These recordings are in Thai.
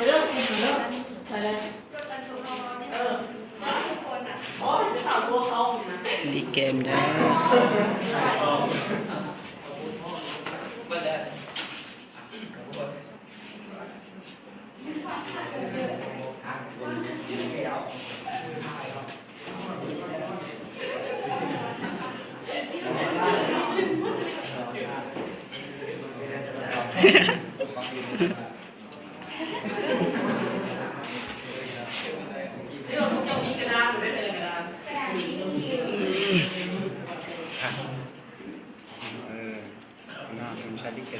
เริ่มไปเลยดีเกมเด้นี่เราต้องมีกระดานหรือไม่เป็นกระดานน่าเป็นชาดิเกต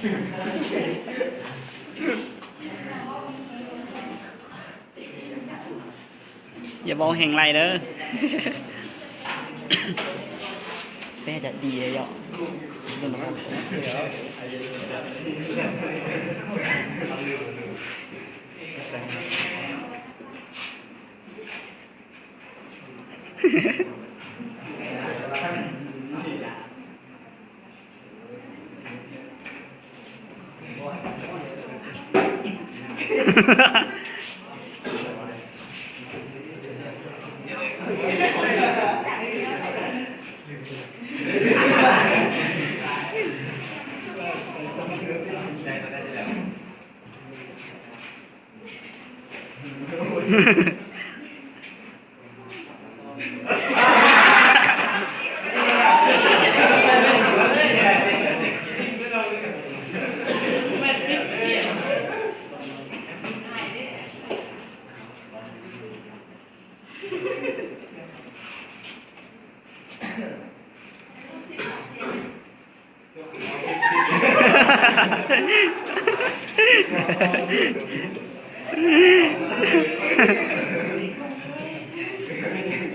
อย่าบอกแห่งไรเด้อแม่ดัดดีเลยอ่ะโดนน้ำ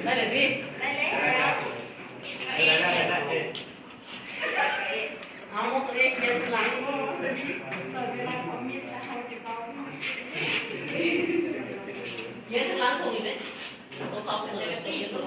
ได้เลยพี่เอาตัวเองเดินหลังเย็นหลังตรงนี้เลยตัวต่อไปเลยเย็นตรง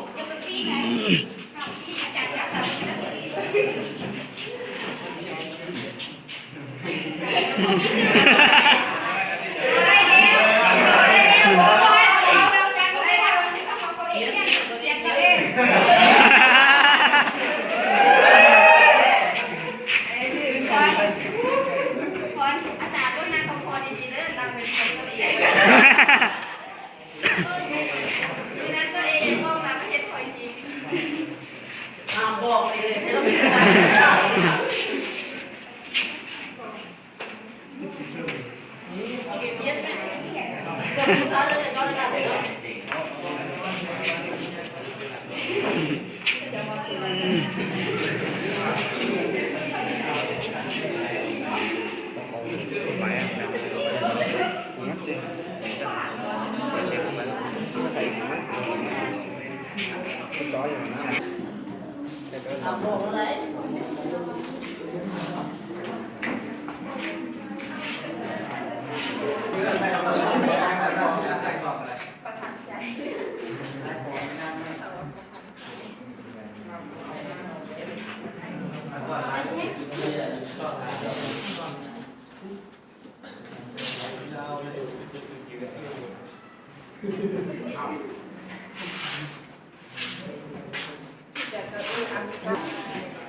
บอกเลยให้เราโอเคเย็นไหมจะพูดอะไรก็ได้เลยเนาะบอกอะไร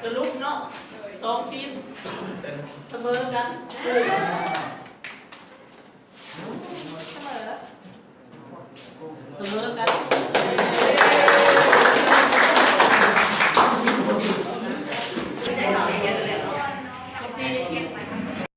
สรุปเนาะ2 ทีมเสมอกัน